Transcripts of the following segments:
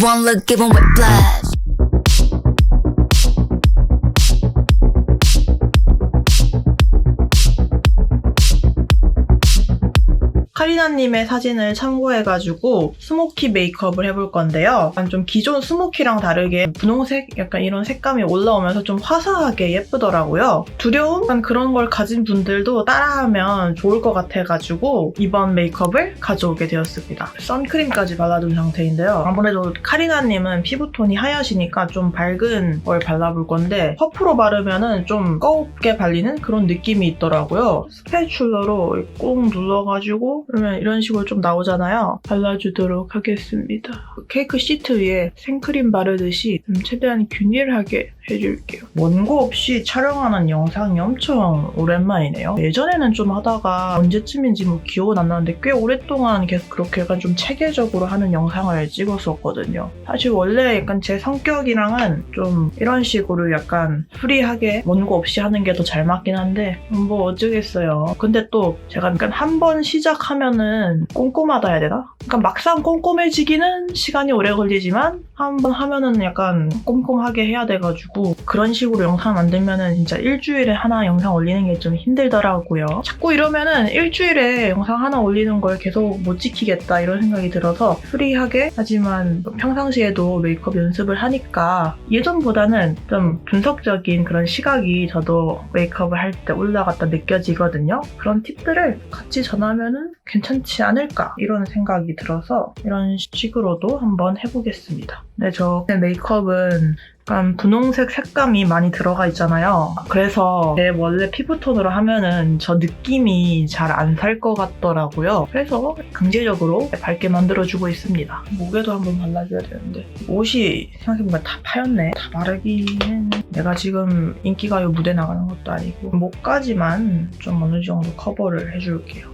One look, give 'em whiplash. 카리나님의 사진을 참고해가지고 스모키 메이크업을 해볼 건데요. 약간 좀 기존 스모키랑 다르게 분홍색 약간 이런 색감이 올라오면서 좀 화사하게 예쁘더라고요. 두려움? 약간 그런 걸 가진 분들도 따라하면 좋을 것 같아가지고 이번 메이크업을 가져오게 되었습니다. 선크림까지 발라둔 상태인데요. 아무래도 카리나님은 피부톤이 하얘시니까 좀 밝은 걸 발라볼 건데 퍼프로 바르면은 좀 꺼겁게 발리는 그런 느낌이 있더라고요. 스패츌러로 꾹 눌러가지고 그러면 이런 식으로 좀 나오잖아요. 발라주도록 하겠습니다. 케이크 시트 위에 생크림 바르듯이 최대한 균일하게 해줄게요. 원고 없이 촬영하는 영상이 엄청 오랜만이네요. 예전에는 좀 하다가 언제쯤인지 뭐 기억은 안 나는데 꽤 오랫동안 계속 그렇게 약간 좀 체계적으로 하는 영상을 찍었었거든요. 사실 원래 약간 제 성격이랑은 좀 이런 식으로 약간 프리하게 원고 없이 하는 게 더 잘 맞긴 한데 뭐 어쩌겠어요. 근데 또 제가 약간 한 번 시작하면은 꼼꼼하다 해야 되나? 그러니까 막상 꼼꼼해지기는 시간이 오래 걸리지만 한 번 하면은 약간 꼼꼼하게 해야 돼가지고 그런 식으로 영상 만들면은 진짜 일주일에 하나 영상 올리는 게 좀 힘들더라고요. 자꾸 이러면은 일주일에 영상 하나 올리는 걸 계속 못 지키겠다 이런 생각이 들어서 프리하게 하지만 평상시에도 메이크업 연습을 하니까 예전보다는 좀 분석적인 그런 시각이 저도 메이크업을 할 때 올라갔다 느껴지거든요. 그런 팁들을 같이 전하면은 괜찮지 않을까 이런 생각이 들어서 이런 식으로도 한번 해보겠습니다. 네, 저 메이크업은 약간 분홍색 색감이 많이 들어가 있잖아요. 그래서 제 원래 피부톤으로 하면은 저 느낌이 잘 안 살 것 같더라고요. 그래서 강제적으로 밝게 만들어주고 있습니다. 목에도 한번 발라줘야 되는데 옷이 생각해보니까 다 파였네. 다 바르기는 내가 지금 인기가요 무대 나가는 것도 아니고 목까지만 좀 어느 정도 커버를 해줄게요.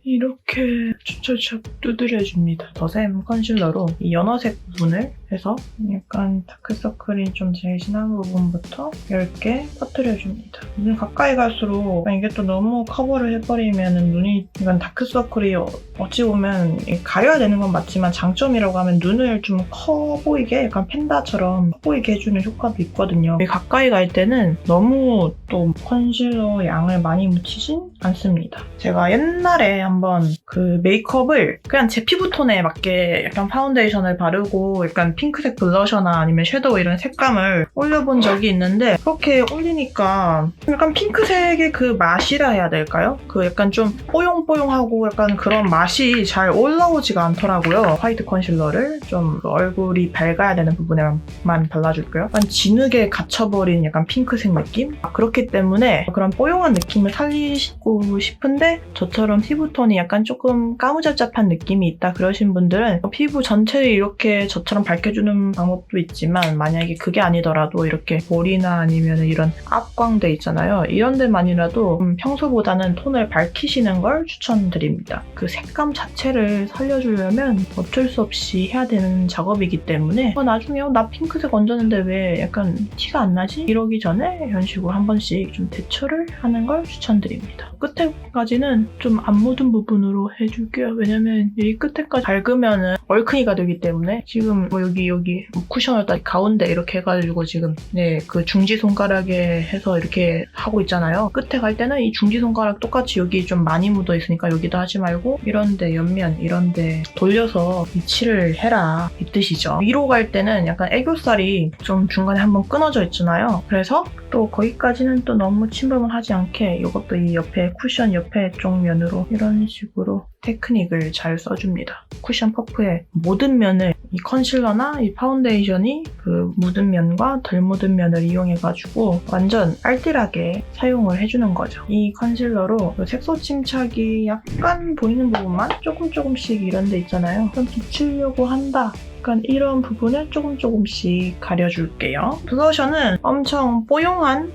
이렇게 찹찹찹 두드려줍니다. 더샘 컨실러로 이 연어색 부분을 해서 약간 다크서클이 좀 제일 진한 부분부터 얇게 퍼뜨려줍니다. 눈 가까이 갈수록 이게 또 너무 커버를 해버리면 눈이 약간 다크서클이 어찌 보면 가려야 되는 건 맞지만 장점이라고 하면 눈을 좀 커 보이게 약간 펜다처럼 커 보이게 해주는 효과도 있거든요. 가까이 갈 때는 너무 또 컨실러 양을 많이 묻히진 않습니다. 제가 옛날에 한번 그 메이크업을 그냥 제 피부톤에 맞게 약간 파운데이션을 바르고 약간 핑크색 블러셔나 아니면 섀도우 이런 색감을 올려본 적이 있는데 그렇게 올리니까 약간 핑크색의 그 맛이라 해야 될까요? 그 약간 좀 뽀용뽀용하고 약간 그런 맛이 잘 올라오지가 않더라고요. 화이트 컨실러를 좀 얼굴이 밝아야 되는 부분에만 발라줄게요. 약간 진흙에 갇혀버린 약간 핑크색 느낌? 그렇기 때문에 그런 뽀용한 느낌을 살리고 싶은데 저처럼 피부톤이 약간 조금 까무잡잡한 느낌이 있다 그러신 분들은 피부 전체를 이렇게 저처럼 밝혀주는 방법도 있지만 만약에 그게 아니더라도 이렇게 볼이나 아니면 이런 앞광대 있잖아요. 이런 데만이라도 평소보다는 톤을 밝히시는 걸 추천드립니다. 그 색감 자체를 살려주려면 어쩔 수 없이 해야 되는 작업이기 때문에 나중에 나 핑크색 얹었는데 왜 약간 티가 안 나지? 이러기 전에 이런 식으로 한 번씩 좀 대처를 하는 걸 추천드립니다. 끝에까지는 좀 안 묻은 부분으로 해줄게요. 왜냐면 이 끝에까지 밝으면은 얼큰이가 되기 때문에 지금 뭐 여기 뭐 쿠션을 딱 가운데 이렇게 해가지고 지금 그 중지 손가락에 해서 이렇게 하고 있잖아요. 끝에 갈 때는 이 중지 손가락 똑같이 여기 좀 많이 묻어 있으니까 여기도 하지 말고 이런데 옆면 이런데 돌려서 위치를 해라 이 뜻이죠. 위로 갈 때는 약간 애교살이 좀 중간에 한번 끊어져 있잖아요. 그래서 또 거기까지는 또 너무 침범을 하지 않게 이것도 이 옆에 쿠션 옆에 쪽 면으로 이런 식으로 테크닉을 잘 써줍니다. 쿠션 퍼프의 모든 면을 이 컨실러나 이 파운데이션이 그 묻은 면과 덜 묻은 면을 이용해가지고 완전 알뜰하게 사용을 해주는 거죠. 이 컨실러로 색소 침착이 약간 보이는 부분만 조금씩 이런 데 있잖아요. 좀 비추려고 한다. 약간 이런 부분을 조금씩 가려줄게요. 블러셔는 엄청 뽀용한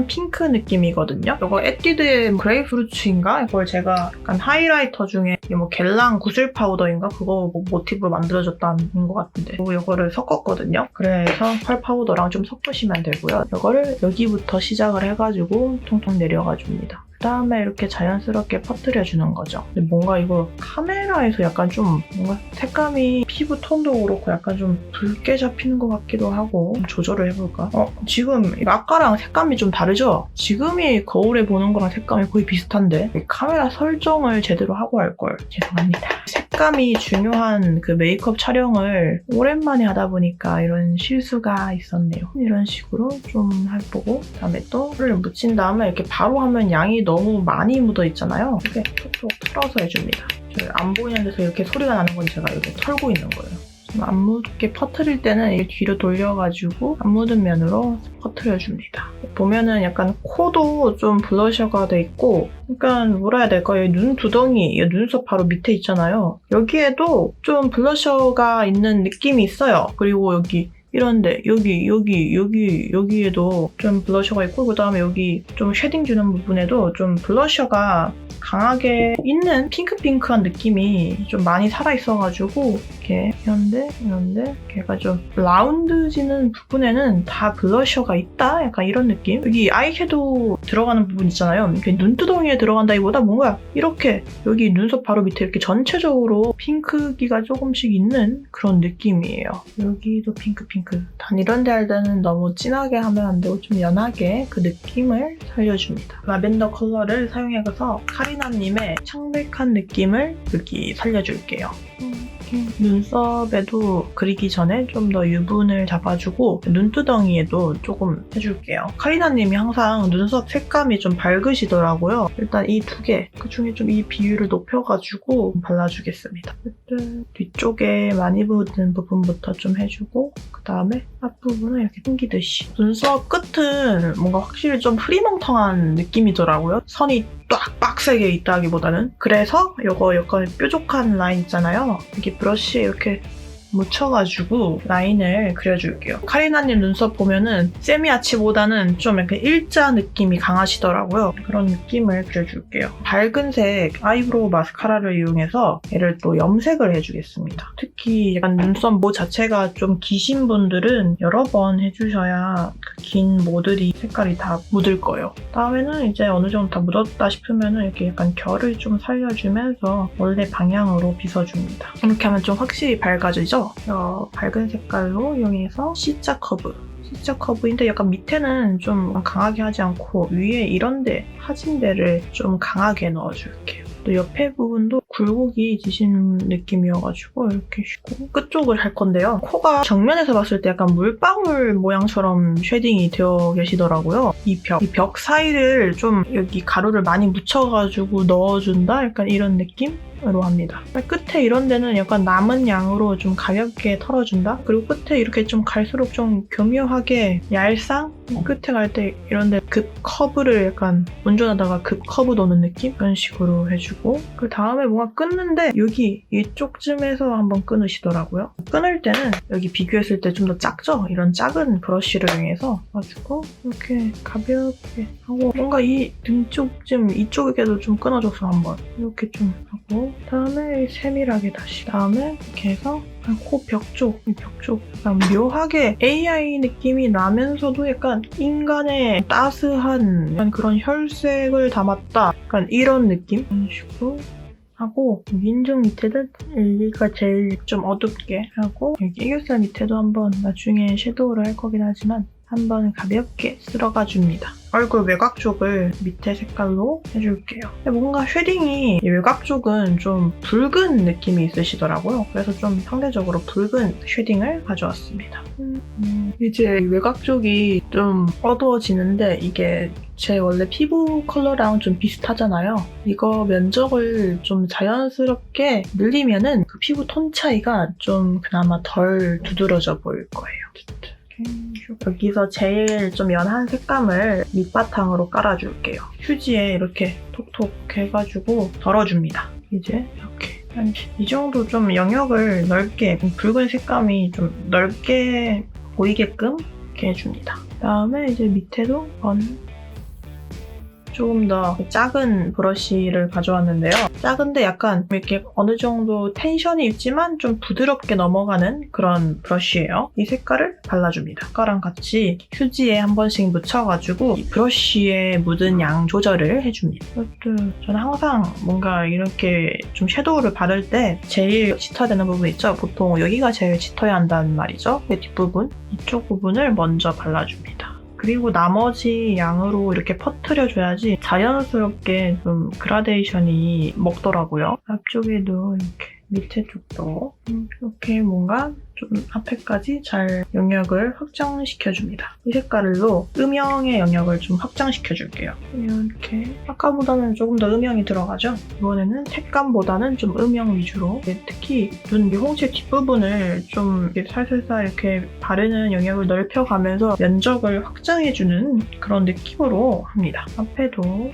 핑크 느낌이거든요. 이거 에뛰드의 그레이프루츠인가? 이걸 제가 약간 하이라이터 중에 뭐 겔랑 구슬 파우더인가? 그거 뭐 모티브로 만들어줬다는 것 같은데 이거를 섞었거든요. 그래서 펄 파우더랑 좀 섞으시면 되고요. 이거를 여기부터 시작을 해가지고 통통 내려가 줍니다. 그다음에 이렇게 자연스럽게 퍼뜨려주는 거죠. 근데 뭔가 이거 카메라에서 약간 좀 뭔가 색감이 피부 톤도 그렇고 약간 좀 붉게 잡히는 것 같기도 하고 조절을 해볼까? 지금 아까랑 색감이 좀 다르죠? 지금이 거울에 보는 거랑 색감이 거의 비슷한데 카메라 설정을 제대로 하고 할걸. 죄송합니다. 색감이 중요한 그 메이크업 촬영을 오랜만에 하다 보니까 이런 실수가 있었네요. 이런 식으로 좀 해보고 그다음에 또 를 묻힌 다음에 이렇게 바로 하면 양이 너무 많이 묻어 있잖아요. 이렇게 톡톡 털어서 해줍니다. 안 보이는 데서 이렇게 소리가 나는 건 제가 이렇게 털고 있는 거예요. 안 묻게 퍼뜨릴 때는 이렇게 뒤로 돌려가지고 안 묻은 면으로 퍼뜨려줍니다. 보면은 약간 코도 좀 블러셔가 돼 있고 약간 뭐라 해야 될까요? 눈 두덩이, 눈썹 바로 밑에 있잖아요. 여기에도 좀 블러셔가 있는 느낌이 있어요. 그리고 여기 이런데 여기에도 좀 블러셔가 있고 그 다음에 여기 좀 쉐딩 주는 부분에도 좀 블러셔가 강하게 있는 핑크핑크한 느낌이 좀 많이 살아있어가지고 이렇게 이런데 걔가 좀 라운드지는 부분에는 다 블러셔가 있다? 약간 이런 느낌? 여기 아이섀도우 들어가는 부분 있잖아요. 눈두덩이에 들어간다기보다 뭔가 이렇게 여기 눈썹 바로 밑에 이렇게 전체적으로 핑크기가 조금씩 있는 그런 느낌이에요. 여기도 핑크핑크. 단 이런 데 할 때는 너무 진하게 하면 안 되고 좀 연하게 그 느낌을 살려줍니다. 라벤더 컬러를 사용해서 카리나님의 창백한 느낌을 여기 살려줄게요. 눈썹에도 그리기 전에 좀 더 유분을 잡아주고 눈두덩이에도 조금 해줄게요. 카리나님이 항상 눈썹 색감이 좀 밝으시더라고요. 일단 이 두 개, 그 중에 좀 이 비율을 높여가지고 발라주겠습니다. 뒤쪽에 많이 묻은 부분부터 좀 해주고 그 다음에 앞부분은 이렇게 당기듯이. 눈썹 끝은 뭔가 확실히 좀 흐리멍텅한 느낌이더라고요. 선이 딱 빡세게 있다기보다는. 그래서 이거 약간 뾰족한 라인 있잖아요. 이렇게 브러쉬에 이렇게 묻혀가지고 라인을 그려줄게요. 카리나님 눈썹 보면은 세미아치보다는 좀 약간 일자 느낌이 강하시더라고요. 그런 느낌을 그려줄게요. 밝은색 아이브로우 마스카라를 이용해서 얘를 또 염색을 해주겠습니다. 특히 약간 눈썹 모 자체가 좀 기신 분들은 여러 번 해주셔야 그 긴 모들이 색깔이 다 묻을 거예요. 다음에는 이제 어느 정도 다 묻었다 싶으면은 이렇게 약간 결을 좀 살려주면서 원래 방향으로 빗어줍니다. 이렇게 하면 좀 확실히 밝아지죠? 밝은 색깔로 이용해서 C자 커브인데 약간 밑에는 좀 강하게 하지 않고 위에 이런데 하진 데를 좀 강하게 넣어줄게요. 또 옆에 부분도 굴곡이 지신 느낌이어가지고 이렇게 쉬고 끝쪽을 할 건데요. 코가 정면에서 봤을 때 약간 물방울 모양처럼 쉐딩이 되어 계시더라고요. 이 벽 사이를 좀 여기 가루를 많이 묻혀가지고 넣어준다? 약간 이런 느낌? 으로 합니다. 끝에 이런 데는 약간 남은 양으로 좀 가볍게 털어준다? 그리고 끝에 이렇게 좀 갈수록 좀 교묘하게 얄쌍? 끝에 갈 때 이런 데 급 커브를 약간 운전하다가 급 커브 도는 느낌? 이런 식으로 해주고 그 다음에 뭔가 끊는데 여기 이쪽쯤에서 한번 끊으시더라고요. 끊을 때는 여기 비교했을 때 좀 더 작죠? 이런 작은 브러쉬를 이용해서 가지고 이렇게 가볍게 하고 뭔가 이 등쪽쯤 이쪽에도 좀 끊어줘서 한번 이렇게 좀 하고 다음에 세밀하게 다시 다음에 이렇게 해서 코 벽 쪽, 약간 묘하게 AI 느낌이 나면서도 약간 인간의 따스한 약간 그런 혈색을 담았다. 약간 이런 느낌? 이런 식으로 하고 인중 밑에는 여기가 제일 좀 어둡게 하고 여기 애교살 밑에도 한번 나중에 섀도우를 할 거긴 하지만 한번 가볍게 쓸어가 줍니다. 얼굴 외곽 쪽을 밑에 색깔로 해줄게요. 뭔가 쉐딩이 외곽 쪽은 좀 붉은 느낌이 있으시더라고요. 그래서 좀 상대적으로 붉은 쉐딩을 가져왔습니다. 이제 외곽 쪽이 좀 어두워지는데 이게 제 원래 피부 컬러랑 좀 비슷하잖아요. 이거 면적을 좀 자연스럽게 늘리면은 그 피부 톤 차이가 좀 그나마 덜 두드러져 보일 거예요. 여기서 제일 좀 연한 색감을 밑바탕으로 깔아줄게요. 휴지에 이렇게 톡톡 해가지고 덜어줍니다. 이제 이렇게 이 정도 좀 영역을 넓게 붉은 색감이 좀 넓게 보이게끔 이렇게 해줍니다. 그다음에 이제 밑에도 조금 더 작은 브러쉬를 가져왔는데요. 작은데 약간 이렇게 어느 정도 텐션이 있지만 좀 부드럽게 넘어가는 그런 브러쉬예요. 이 색깔을 발라줍니다. 색깔랑 같이 휴지에 한 번씩 묻혀가지고 이 브러쉬에 묻은 양 조절을 해줍니다. 이것도 저는 항상 뭔가 이렇게 좀 섀도우를 바를 때 제일 짙어야 되는 부분 있죠? 보통 여기가 제일 짙어야 한다는 말이죠. 이 뒷부분, 이쪽 부분을 먼저 발라줍니다. 그리고 나머지 양으로 이렇게 퍼뜨려줘야지 자연스럽게 좀 그라데이션이 먹더라고요. 앞쪽에도 이렇게 밑에 쪽도 이렇게 뭔가 좀 앞에까지 잘 영역을 확장시켜줍니다. 이 색깔로 음영의 영역을 좀 확장시켜줄게요. 이렇게 아까보다는 조금 더 음영이 들어가죠? 이번에는 색감보다는 좀 음영 위주로 특히 눈 홍채 뒷부분을 좀 이렇게 살살살 이렇게 바르는 영역을 넓혀가면서 면적을 확장해주는 그런 느낌으로 합니다. 앞에도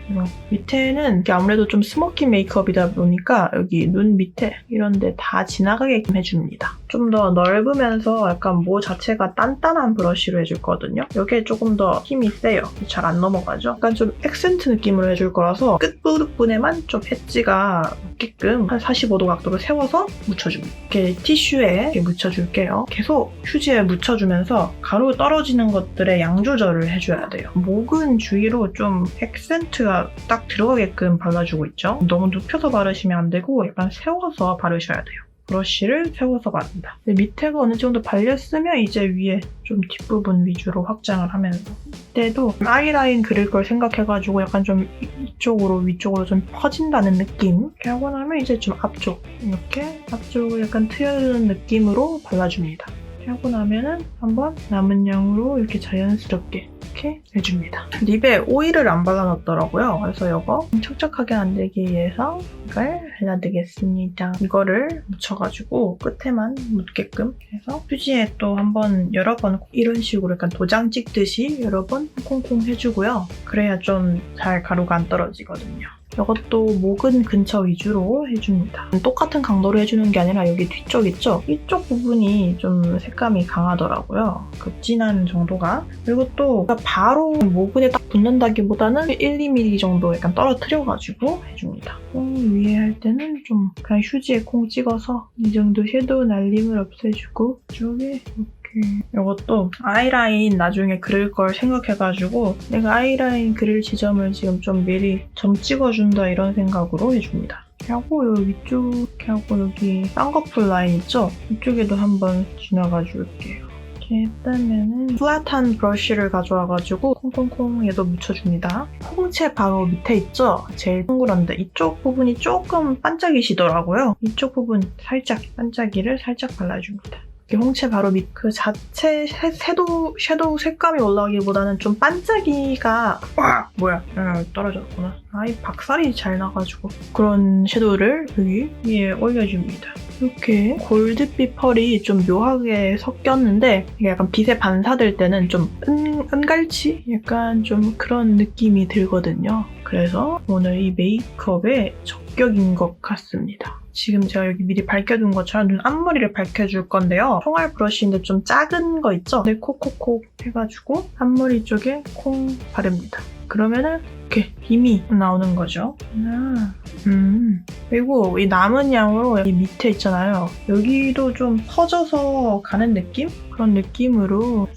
밑에는 아무래도 좀 스모키 메이크업이다 보니까 여기 눈 밑에 이런 데 다 지나가게끔 해줍니다. 좀 더 넓으면서 약간 모 자체가 단단한 브러쉬로 해줄 거거든요. 이게 조금 더 힘이 세요. 잘 안 넘어가죠? 약간 좀 액센트 느낌으로 해줄 거라서 끝부분에만 좀 엣지가 있게끔 한 45도 각도로 세워서 묻혀줍니다. 이렇게 티슈에 이렇게 묻혀줄게요. 계속 휴지에 묻혀주면서 가루 떨어지는 것들의 양 조절을 해줘야 돼요. 목은 주위로 좀 액센트가 딱 들어가게끔 발라주고 있죠. 너무 눕혀서 바르시면 안 되고 약간 세워서 바르셔야 돼요. 브러쉬를 세워서 바른다. 밑에가 어느 정도 발렸으면 이제 위에 좀 뒷부분 위주로 확장을 하면서 이때도 아이라인 그릴 걸 생각해가지고 약간 좀 이쪽으로 위쪽으로 좀 퍼진다는 느낌 이렇게 하고 나면 이제 좀 앞쪽 이렇게 앞쪽을 약간 트여주는 느낌으로 발라줍니다. 이렇게 하고 나면은 한번 남은 양으로 이렇게 자연스럽게 이렇게 해줍니다. 립에 오일을 안 발라놨더라고요. 그래서 이거 촉촉하게 만들기 위해서 이걸 발라드리겠습니다. 이거를 묻혀가지고 끝에만 묻게끔 해서 휴지에 또 한번 여러 번 이런 식으로 약간 도장 찍듯이 여러 번 콩콩 해주고요. 그래야 좀 잘 가루가 안 떨어지거든요. 이것도 목은 근처 위주로 해줍니다. 똑같은 강도로 해주는 게 아니라 여기 뒤쪽 있죠? 이쪽 부분이 좀 색감이 강하더라고요. 진한 정도가. 그리고 또 바로 모근에 딱 붙는다기보다는 1, 2mm 정도 약간 떨어뜨려가지고 해줍니다. 위에 할 때는 좀 그냥 휴지에 콩 찍어서 이 정도 섀도우 날림을 없애주고 이쪽에 이것도 아이라인 나중에 그릴 걸 생각해가지고 내가 아이라인 그릴 지점을 지금 좀 미리 점 찍어준다 이런 생각으로 해줍니다. 이렇게 하고 여기 위쪽 이렇게 하고 여기 쌍꺼풀 라인 있죠? 이쪽에도 한번 지나가 줄게요. 이렇게 했다면은 플랫한 브러쉬를 가져와가지고 콩콩콩 얘도 묻혀줍니다. 홍채 바로 밑에 있죠? 제일 동그란데 이쪽 부분이 조금 반짝이시더라고요. 이쪽 부분 살짝 반짝이를 살짝 발라줍니다. 홍채 바로 밑 그 자체 섀도우 색감이 올라오기보다는 좀 반짝이가 떨어졌구나. 아이 박살이 잘 나가지고 그런 섀도우를 여기 위에 올려줍니다. 이렇게 골드빛 펄이 좀 묘하게 섞였는데 이게 약간 빛에 반사될 때는 좀 은갈치? 약간 좀 그런 느낌이 들거든요. 그래서 오늘 이 메이크업에 적격인 것 같습니다. 지금 제가 여기 미리 밝혀둔 것처럼 눈 앞머리를 밝혀줄 건데요. 총알 브러쉬인데 좀 작은 거 있죠? 네, 콕콕콕 해가지고 앞머리 쪽에 콩 바릅니다. 그러면은 이렇게 빔이 나오는 거죠. 그리고 이 남은 양으로 이 밑에 있잖아요. 여기도 좀 퍼져서 가는 느낌? 그런 느낌으로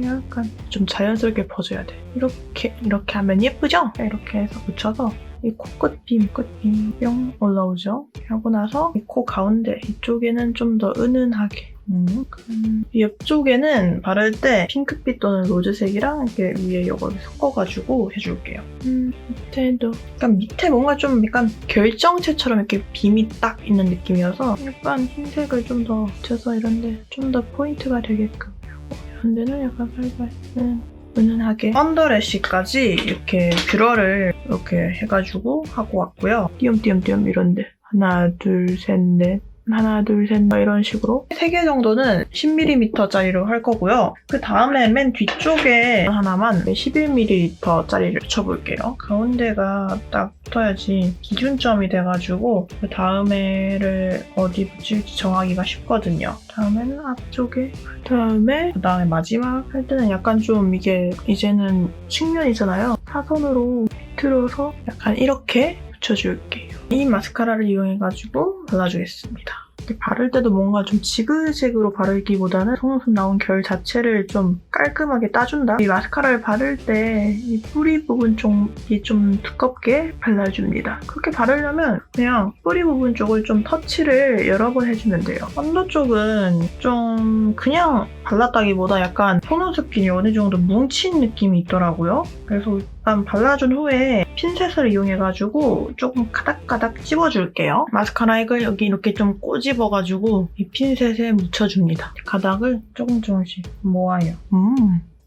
약간 좀 자연스럽게 퍼져야 돼. 이렇게 하면 예쁘죠? 이렇게 해서 붙여서 이 코끝빔 뿅 올라오죠. 하고 나서 이 코 가운데 이쪽에는 좀 더 은은하게 이 옆쪽에는 바를 때 핑크빛 또는 로즈색이랑 이렇게 위에 이걸 섞어가지고 해줄게요. 밑에도 약간 밑에 뭔가 좀 약간 결정체처럼 이렇게 빔이 딱 있는 느낌이어서 약간 흰색을 좀 더 붙여서 이런데 좀 더 포인트가 되게끔 하고 이런 데는 약간 살살 은은하게 언더래쉬까지 이렇게 뷰러를 이렇게 해가지고 하고 왔고요. 띄엄띄엄띄엄 이런데 하나 둘 셋 넷 이런 식으로 3개 정도는 10mm짜리로 할 거고요. 그 다음에 맨 뒤쪽에 하나만 11mm짜리를 붙여볼게요. 가운데가 딱 붙어야지 기준점이 돼가지고 그 다음에를 어디 붙일지 정하기가 쉽거든요. 다음에는 앞쪽에 그 다음에 마지막 할 때는 약간 좀 이게 이제는 측면이잖아요. 사선으로 틀어서 약간 이렇게 붙여줄게요. 이 마스카라를 이용해가지고 발라주겠습니다. 이렇게 바를 때도 뭔가 좀 지그재그로 바르기보다는 속눈썹 나온 결 자체를 좀 깔끔하게 따준다? 이 마스카라를 바를 때 이 뿌리 부분 쪽이 좀 두껍게 발라줍니다. 그렇게 바르려면 그냥 뿌리 부분 쪽을 좀 터치를 여러 번 해주면 돼요. 언더 쪽은 좀 그냥 발랐다기보다 약간 속눈썹끼리 어느 정도 뭉친 느낌이 있더라고요. 그래서 일단 발라준 후에 핀셋을 이용해가지고 조금 가닥가닥 찝어줄게요. 마스카라 액을 여기 이렇게 좀 꼬집어가지고 이 핀셋에 묻혀줍니다. 가닥을 조금씩 모아요.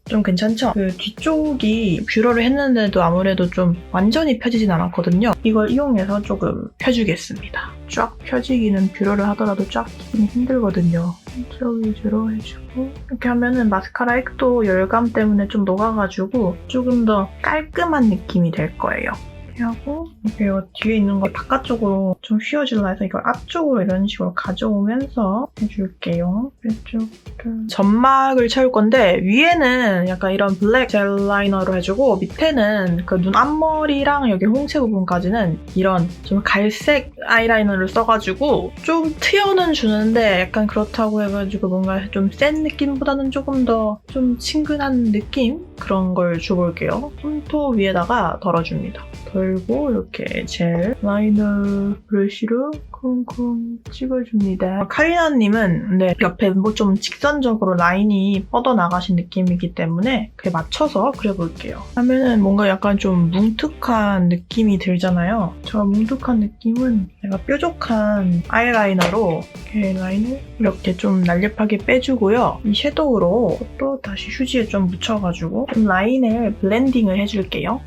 좀 괜찮죠? 그 뒤쪽이 뷰러를 했는데도 아무래도 좀 완전히 펴지진 않았거든요. 이걸 이용해서 조금 펴주겠습니다. 쫙 펴지기는 뷰러를 하더라도 쫙 끼기는 힘들거든요. 쪽 위주로 해주고 이렇게 하면은 마스카라 액도 열감 때문에 좀 녹아가지고 조금 더 깔끔한 느낌이 될 거예요. 하고 이거 뒤에 있는 거 바깥쪽으로 좀 휘어질라 해서 이걸 앞쪽으로 이런 식으로 가져오면서 해줄게요. 이쪽도 점막을 채울 건데 위에는 약간 이런 블랙 젤 라이너로 해주고 밑에는 그 눈 앞머리랑 여기 홍채 부분까지는 이런 좀 갈색 아이라이너를 써가지고 좀 트여는 주는데 약간 그렇다고 해가지고 뭔가 좀 센 느낌보다는 조금 더 좀 친근한 느낌? 그런 걸 줘볼게요. 솜토 위에다가 덜어줍니다. 덜고 이렇게 젤 라이너 브러쉬로 쿵쿵 찍어줍니다. 카리나님은 옆에 뭐 좀 직선적으로 라인이 뻗어나가신 느낌이기 때문에 그에 맞춰서 그려볼게요. 하면은 뭔가 약간 좀 뭉툭한 느낌이 들잖아요. 저 뭉툭한 느낌은 내가 뾰족한 아이라이너로 이렇게 라인을 이렇게 좀 날렵하게 빼주고요. 이 섀도우로 또 다시 휴지에 좀 묻혀가지고 좀 라인을 블렌딩을 해줄게요.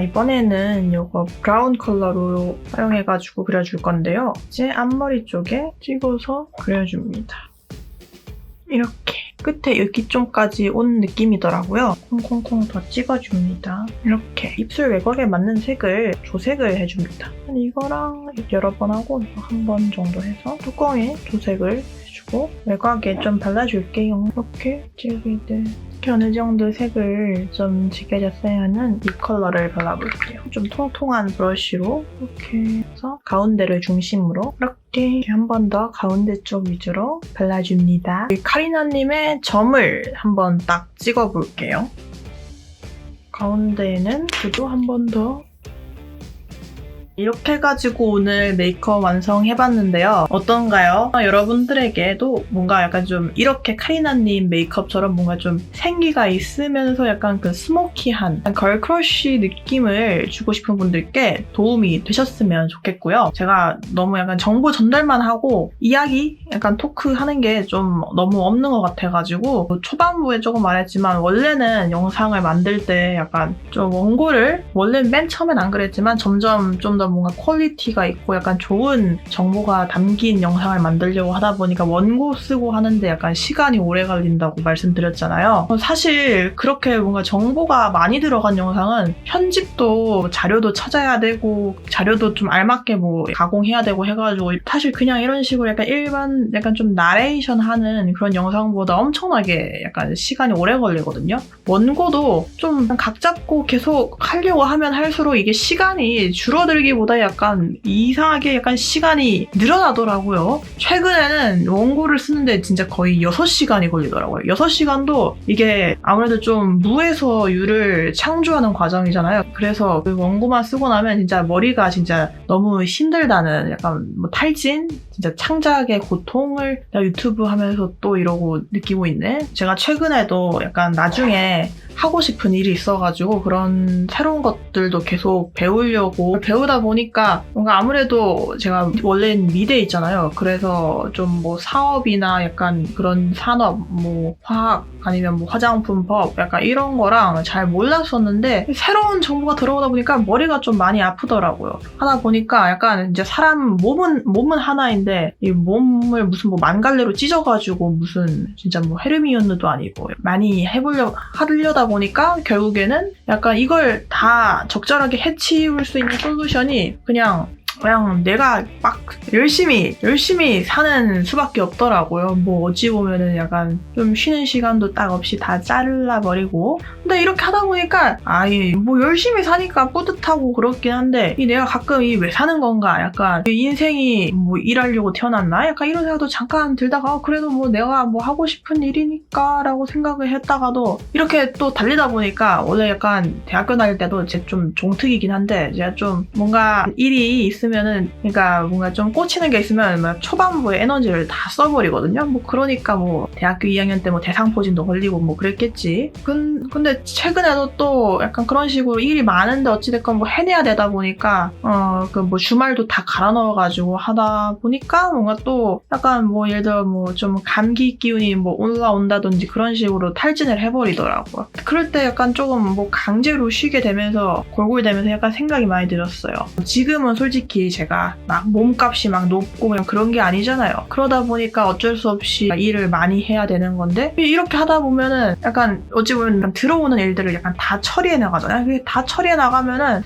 이번에는 이거 브라운 컬러로 사용해가지고 그려줄 건데요. 이제 앞머리 쪽에 찍어서 그려줍니다. 이렇게 끝에 여기쯤까지 온 느낌이더라고요. 콩콩콩 더 찍어줍니다. 이렇게 입술 외곽에 맞는 색을 조색을 해줍니다. 이거랑 여러 번 하고 한 번 정도 해서 뚜껑에 조색을 해주고 외곽에 좀 발라줄게요. 이렇게 찍을 이렇게 어느 정도 색을 좀 지켜졌어야 하는 이 컬러를 발라볼게요. 좀 통통한 브러쉬로 이렇게 해서 가운데를 중심으로 이렇게 한 번 더 가운데 쪽 위주로 발라줍니다. 카리나님의 점을 한번 딱 찍어볼게요. 가운데에는 구도 한 번 더. 이렇게 해가지고 오늘 메이크업 완성해봤는데요. 어떤가요? 여러분들에게도 뭔가 약간 좀 이렇게 카리나님 메이크업처럼 뭔가 좀 생기가 있으면서 약간 그 스모키한 걸크러쉬 느낌을 주고 싶은 분들께 도움이 되셨으면 좋겠고요. 제가 너무 약간 정보 전달만 하고 이야기, 약간 토크하는 게 좀 너무 없는 것 같아가지고 초반부에 조금 말했지만 원래는 영상을 만들 때 약간 좀 원고를 원래는 맨 처음엔 안 그랬지만 점점 좀 더 뭔가 퀄리티가 있고 약간 좋은 정보가 담긴 영상을 만들려고 하다 보니까 원고 쓰고 하는데 약간 시간이 오래 걸린다고 말씀드렸잖아요. 사실 그렇게 뭔가 정보가 많이 들어간 영상은 편집도 자료도 찾아야 되고 자료도 좀 알맞게 뭐 가공해야 되고 해가지고 사실 그냥 이런 식으로 약간 일반 약간 좀 나레이션 하는 그런 영상보다 엄청나게 약간 시간이 오래 걸리거든요. 원고도 좀 각 잡고 계속 하려고 하면 할수록 이게 시간이 줄어들기보다 약간 이상하게 약간 시간이 늘어나더라고요. 최근에는 원고를 쓰는데 진짜 거의 6시간이 걸리더라고요. 6시간도 이게 아무래도 좀 무에서 유를 창조하는 과정이잖아요. 그래서 그 원고만 쓰고 나면 진짜 머리가 진짜 너무 힘들다는 약간 뭐 탈진? 진짜 창작의 고통을 유튜브 하면서 또 이러고 느끼고 있네. 제가 최근에도 약간 나중에 하고 싶은 일이 있어가지고 그런 새로운 것들도 계속 배우려고 배우다 보니까 뭔가 아무래도 제가 원래는 미대에 있잖아요. 그래서 좀 뭐 사업이나 약간 그런 산업, 뭐 화학 아니면 뭐 화장품법 약간 이런 거랑 잘 몰랐었는데 새로운 정보가 들어오다 보니까 머리가 좀 많이 아프더라고요. 하다 보니까 약간 이제 사람 몸은 하나인데 이 몸을 무슨 뭐 만갈래로 찢어가지고 무슨 진짜 뭐 헤르미온느도 아니고 많이 하려다 보니까 결국에는 약간 이걸 다 적절하게 해치울 수 있는 솔루션이 그냥 그냥 내가 막 열심히 사는 수밖에 없더라고요. 뭐 어찌 보면은 약간 좀 쉬는 시간도 딱 없이 다 잘라버리고. 근데 이렇게 하다 보니까 뭐 열심히 사니까 뿌듯하고 그렇긴 한데 내가 가끔 왜 사는 건가? 약간 인생이 뭐 일하려고 태어났나? 약간 이런 생각도 잠깐 들다가 그래도 뭐 내가 뭐 하고 싶은 일이니까 라고 생각을 했다가도 이렇게 또 달리다 보니까 원래 약간 대학교 다닐 때도 제 좀 종특이긴 한데 제가 좀 뭔가 일이 있으면은 그러니까 뭔가 좀 꽂히는 게 있으면 막 초반부에 에너지를 다 써버리거든요. 뭐 그러니까 뭐 대학교 2학년 때 뭐 대상포진도 걸리고 뭐 그랬겠지. 근데 최근에도 또 약간 그런 식으로 일이 많은데 어찌됐건 뭐 해내야 되다 보니까 그 뭐 주말도 다 갈아 넣어가지고 하다 보니까 뭔가 또 약간 뭐 예를 들어 뭐 좀 감기 기운이 뭐 올라온다든지 그런 식으로 탈진을 해버리더라고요. 그럴 때 약간 조금 뭐 강제로 쉬게 되면서 골골대면서 약간 생각이 많이 들었어요. 지금은 솔직히 제가 막 몸값이 막 높고 그냥 그런 게 아니잖아요. 그러다 보니까 어쩔 수 없이 일을 많이 해야 되는 건데 이렇게 하다 보면은 약간 어찌 보면 약간 들어오는 일들을 약간 다 처리해 나가잖아요. 그게 다 처리해 나가면은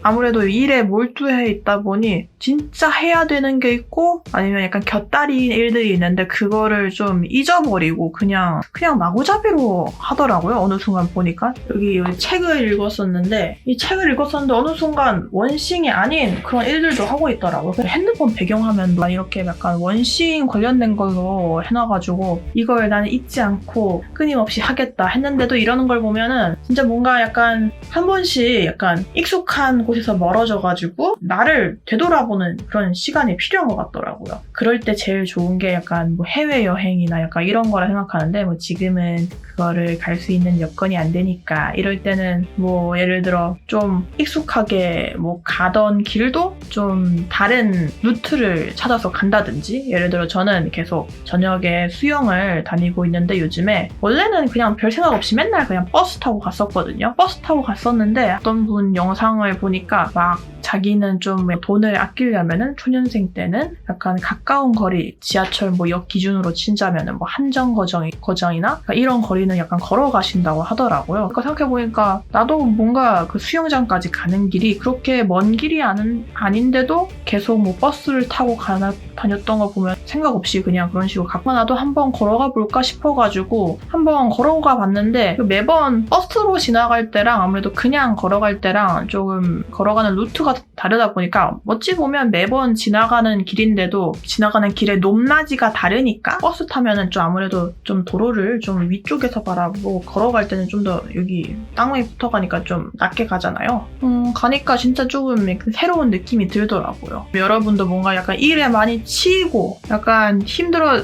아무래도 일에 몰두해 있다 보니 진짜 해야 되는 게 있고 아니면 약간 곁다리인 일들이 있는데 그거를 좀 잊어버리고 그냥 마구잡이로 하더라고요. 어느 순간 보니까 여기 책을 읽었었는데 이 책을 읽었었는데 어느 순간 원싱이 아닌 그런 일들도 하고 있더라고요. 핸드폰 배경화면도 이렇게 약간 원싱 관련된 걸로 해놔가지고 이걸 나는 잊지 않고 끊임없이 하겠다 했는데도 이러는 걸 보면은 진짜 뭔가 약간 한 번씩 약간 익숙한 곳에서 멀어져가지고 나를 되돌아보는 그런 시간이 필요한 것 같더라고요. 그럴 때 제일 좋은 게 약간 뭐 해외여행이나 약간 이런 거라 생각하는데 뭐 지금은 그거를 갈 수 있는 여건이 안 되니까 이럴 때는 뭐 예를 들어 좀 익숙하게 뭐 가던 길도 좀 다른 루트를 찾아서 간다든지 예를 들어 저는 계속 저녁에 수영을 다니고 있는데 요즘에 원래는 그냥 별 생각 없이 맨날 그냥 버스 타고 갔었거든요. 버스 타고 갔었는데 어떤 분 영상을 보니까 막 자기는 좀 돈을 아끼려면은 초년생 때는 약간 가까운 거리 지하철 뭐 역 기준으로 친자면은 뭐 한정 거정이나 그러니까 이런 거리는 약간 걸어가신다고 하더라고요. 그러니까 생각해보니까 나도 뭔가 그 수영장까지 가는 길이 그렇게 먼 길이 아닌데도 계속 뭐 버스를 타고 다녔던 거 보면 생각 없이 그냥 그런 식으로 갖고 나도 한번 걸어가 볼까 싶어가지고 한번 걸어가 봤는데 매번 버스로 지나갈 때랑 아무래도 그냥 걸어갈 때랑 조금 걸어가는 루트가 다르다 보니까 어찌 보면 매번 지나가는 길인데도 지나가는 길의 높낮이가 다르니까 버스 타면은 좀 아무래도 좀 도로를 좀 위쪽에서 바라보고 걸어갈 때는 좀 더 여기 땅에 붙어가니까 좀 낮게 가잖아요. 가니까 진짜 조금 새로운 느낌이 들더라고요. 여러분도 뭔가 약간 일에 많이 치이고 약간 힘들고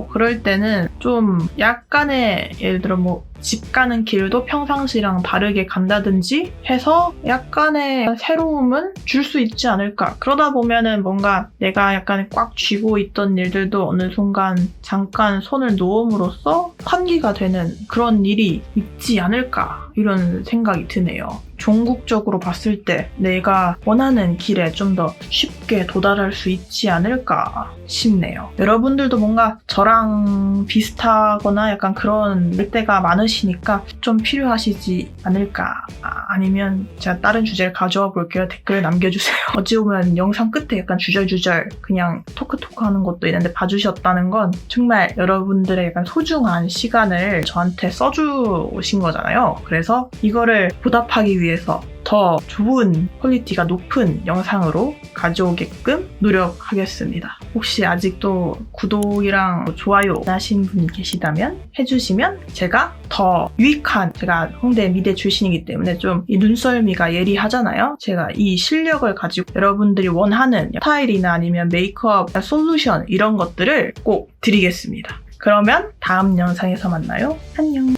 그럴 때는 좀 약간의 예를 들어 뭐 집 가는 길도 평상시랑 다르게 간다든지 해서 약간의 새로움은 줄 수 있지 않을까. 그러다 보면은 뭔가 내가 약간 꽉 쥐고 있던 일들도 어느 순간 잠깐 손을 놓음으로써 환기가 되는 그런 일이 있지 않을까 이런 생각이 드네요. 종국적으로 봤을 때 내가 원하는 길에 좀 더 쉽게 도달할 수 있지 않을까 싶네요. 여러분들도 뭔가 저랑 비슷하거나 약간 그런 때가 많으시니까 좀 필요하시지 않을까. 아니면 제가 다른 주제를 가져와 볼게요. 댓글 남겨주세요. 어찌 보면 영상 끝에 약간 주절주절 그냥 토크 하는 것도 있는데 봐주셨다는 건 정말 여러분들의 약간 소중한 시간을 저한테 써주신 거잖아요. 그래서 이거를 보답하기 위해서 더 좋은 퀄리티가 높은 영상으로 가져오게끔 노력하겠습니다. 혹시 아직도 구독이랑 좋아요 안 하신 분이 계시다면 해주시면 제가 더 유익한, 제가 홍대 미대 출신이기 때문에 좀 이 눈썰미가 예리하잖아요. 제가 이 실력을 가지고 여러분들이 원하는 스타일이나 아니면 메이크업 솔루션 이런 것들을 꼭 드리겠습니다. 그러면 다음 영상에서 만나요. 안녕.